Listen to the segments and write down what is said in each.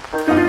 Hai.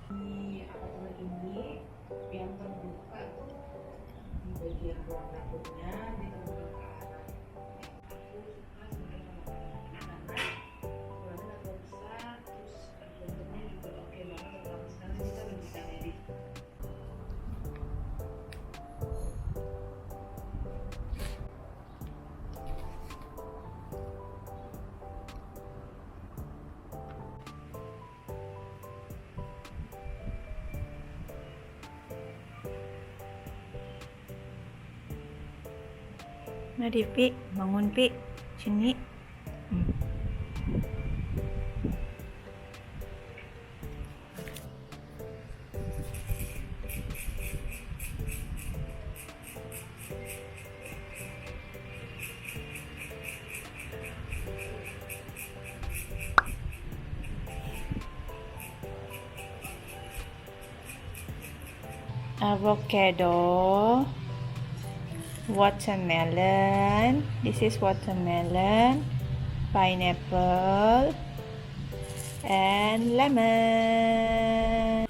Ini apartemen ini yang terbuka tuh di bagian ruang dapurnya di terbuka. Aku suka sebenarnya karena ruangan agak besar, terus bentuknya juga oke banget. Kalau sekarang kita udah bisa edit. Mari Pi, bangun Pi. Sini. Avocado, watermelon. This is watermelon, pineapple, and lemon.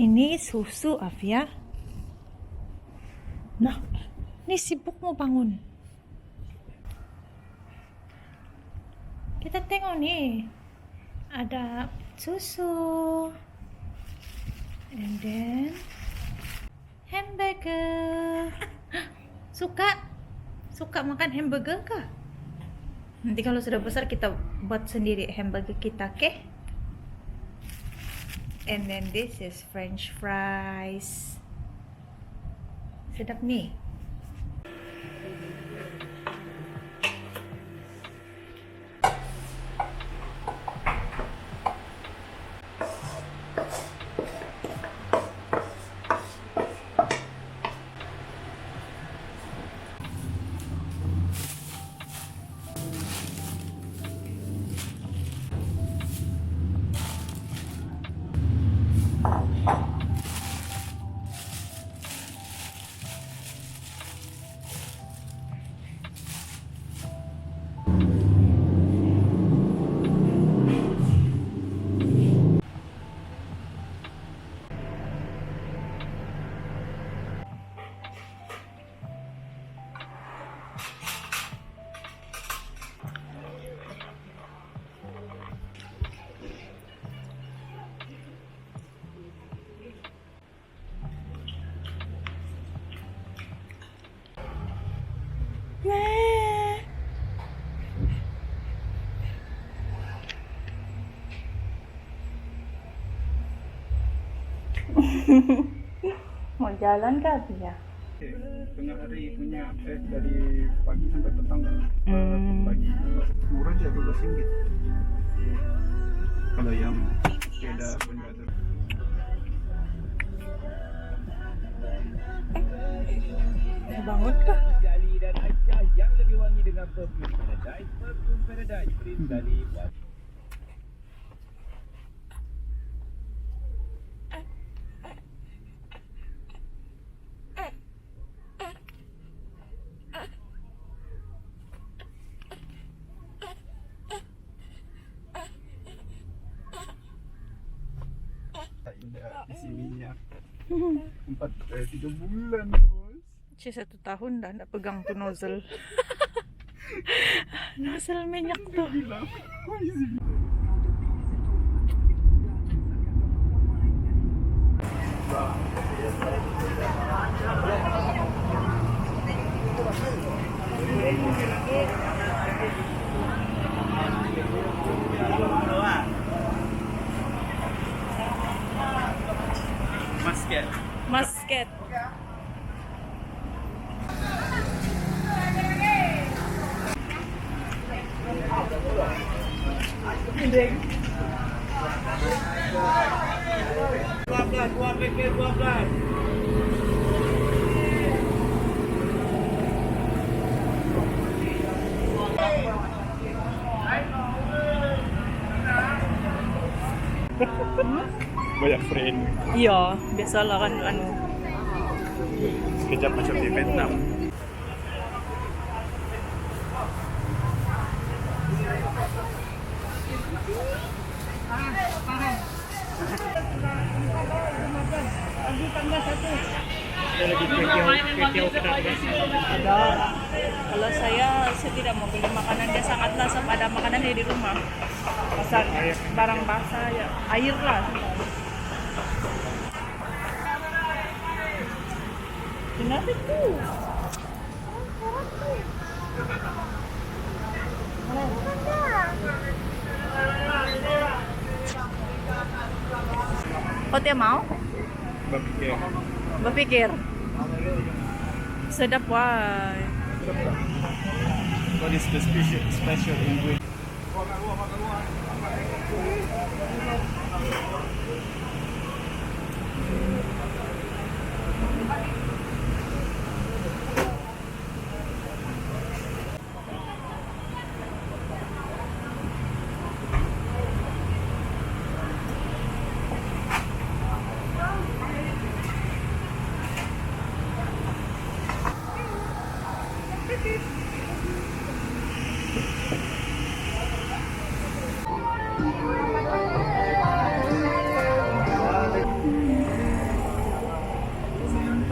Ini susu, Afia. Nah, ini sibuk mau bangun. Kita tengok nih. Ada susu. And then hamburger. Suka makan hamburger kah? Nanti kalau sudah besar kita buat sendiri hamburger kita, oke? And then this is French fries. Sedap nih. Mau jalan kah ya? Tengah hari punya dari pagi sampai petang pagi murah aja 12 ringgit kalau yang sepeda benda itu. Bangun kah? Jali dan Aisyah yang lebih wangi dengan perfume Paradise. Perfume Paradise beri sekali buat Tidak isi minyak 3 bulan bos. Saya 1 tahun dah nak pegang tu nozzle. Nozzle minyak tuh. Bilang isi basket. Musket. banyak friend Iya, biasalah kan anu. sekejap macam di Vietnam. Ada. Kalau saya tidak mau beli makanan, dia sangatlah pada makanan yang di rumah. Pasar barang basah ya, air lah. Kenapa itu? Kau tidak mau? Berpikir Berpikir. Sedap wah. what is the special ingredient?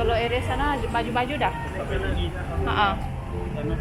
Kalau area sana baju-baju dah. Tapi lagi Ha. tanah